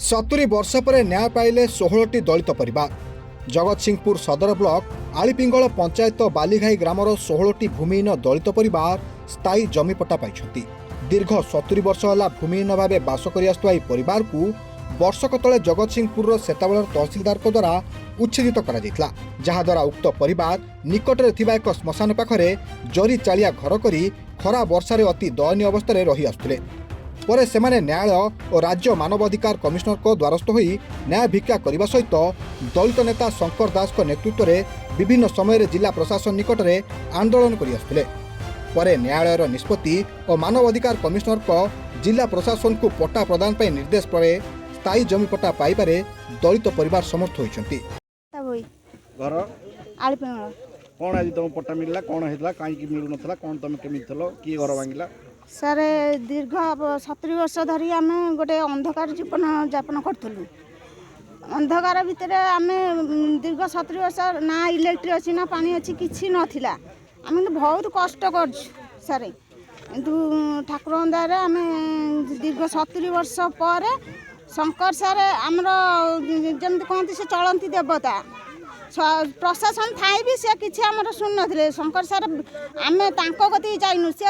70 वर्ष पर न्याय पाइले 16टी दलित परिवार। जगतसिंहपुर सदर ब्लॉक आलीपिंगल पंचायत बालीघाई ग्रामर 16टी भूमिहीन दलित परिवार स्थायी जमीपट्टा पाई। दीर्घ 70 वर्ष है भूमिहीन भाव बास कर परिवार को वर्षक तले जगतसिंहपुर सेताबेलर तहसिलदार द्वारा उच्छेदित करा जहाद्वारा उक्त परिवार निकटरे थिबा एक श्मशान पाखरे जरी चालिया घर करी खरा वर्षारे अति दयनीय अवस्था रही आसुथिले। पर सेमाने न्यायालय और राज्य मानवाधिकार कमिशनर को द्वारस्थ होई न्याय भिक्षा करने सहित दलित नेता शंकर दास को नेतृत्व में विभिन्न समय जिला प्रशासन निकट में आंदोलन कर आसुथिले। पर न्यायालयर निष्पत्ति और मानवाधिकार कमिशनर को जिला प्रशासन को पट्टा प्रदान पर निर्देश पर स्थायी जमी पट्टा पाइबारे दलित परिवार समर्थ होइछन्ति। घर कौन आज तुम पट्टा मिलला कौन हेतला काई मिलु नथला कौन तुम केमिति थलो की घर भांगिला? सर दीर्घ 70 वर्ष धरी आम गोटे अंधकार जीवन यापन करूँ। अंधकार भितर आम दीर्घ 70 वर्ष ना इलेक्ट्रिक अच्छी ना पानी अच्छी किसी नाला आम बहुत कष्ट कर सर किंतु ठाकुर दयारे आम दीर्घ 70 वर्ष पर शंकर सर आमर जमी कहते से चलती देवता प्रशासन थाई भी सी किसी आम शुणी ना शंकर सर आम कति जाइनु सी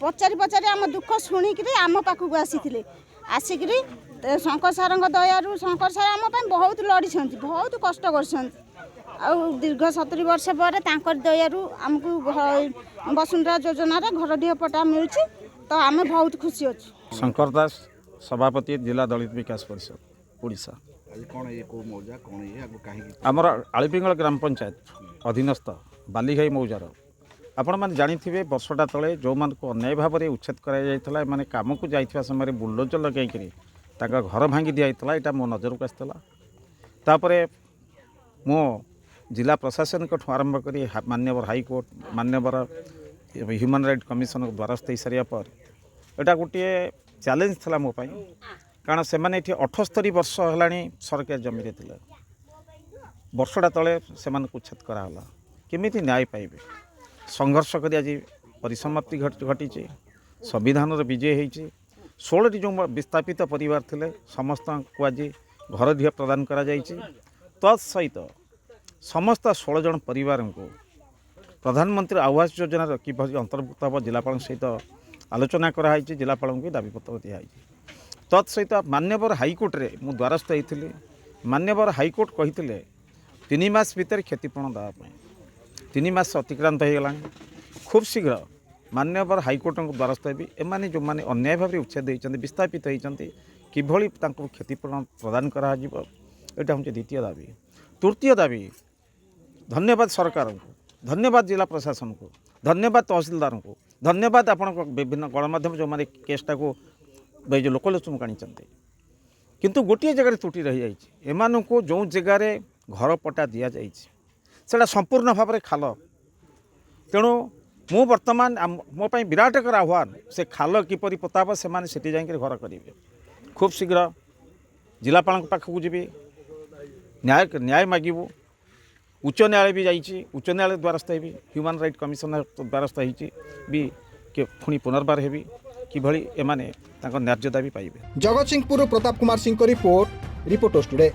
पचारि पचारि आम दुख शुणिक आम पाखक आसिक शंकर सर दयारू शंकर सर आम बहुत लड़ी बहुत कष्ट कर दीर्घ 70 वर्ष पर दयारू आमको वसुंधरा योजना घर ढिह पट्टा मिलूँ तो आम बहुत खुशी अच्छे। शंकर दास सभापति जिला दलित विकास परिषद ओडिशा। आमर आलीपिंगल ग्राम पंचायत अधीनस्थ बालीघाई मौजार आपण मैंने जानी वर्षटा तले जो मान को अन्याय भाव में उच्छेद कर कम को जाइए समय बुलडोजर लगे घर भांगी दिखाई यहाँ मो नजर को आसापर मो जिला प्रशासन को आरंभ कर मान्यवर हाईकोर्ट मान्यवर ह्यूमन राइट कमिशन द्वारस्थ हो सारा पर यहाँ गोटे चैलेंज था मोपाई कारण से मैंने 78 वर्ष है सरकारी जमी वर्षटा तले से उच्छेद कराला केमिति न्याय पाइबे संघर्ष कर आज परिसमाप्ति घटी संविधान विजय होती 16टी जो विस्थापित परिवार थे समस्त को आज घर ढिह प्रदान करा तत्सहित समस्त 16 जन परिवार को प्रधानमंत्री आवास योजना कि अंतर्भुक्त हम जिलापाल सहित आलोचना कराई जिलापाल को दाबीपत्र दिखाई तत्सहित मान्यवर हाईकोर्ट रे मु द्वारस्थ होती मान्यवर हाईकोर्ट कही 3 मास भीतर क्षतिपूरण देवाई 3 मास अतिक्रांत हो गला खूब शीघ्र मान्यवर हाईकोर्ट को द्वारस्थ होगी एमाने जो माने अन्याय भाव उच्छेद होती विस्थापित होती किभली क्षतिपूरण प्रदान करा यहाँ हूँ द्वितीय दाबी। तृतीय दाबी धन्यवाद सरकार को धन्यवाद जिला प्रशासन को धन्यवाद तहसिलदार को धन्यवाद आपण विभिन्न गणमाध्यम जो मैंने केसटा को जो लोकलोचन आनी किंतु गोटे जगह त्रुटि रही जाइए एमान को जो जगार घर पट्टा दि जाटा संपूर्ण भाव में खाल तेणु मु बर्तमान मोपाई विराटकर आह्वान से खाल किपरि पोताब से जाकर घर करेंगे खूब शीघ्र जिलापाल पाखक जी न्याय मागू उच्च न्यायालय भी जाइए उच्च न्यायालय द्वारस्थ होगी ह्यूमन राइट कमिशन द्वारस्थ होती भी पुणी पुनर्बार हेबी किभली एमाने न्याय्य दाबी पाइबे। जगतसिंहपुर प्रताप कुमार सिंह को रिपोर्टर्स टुडे।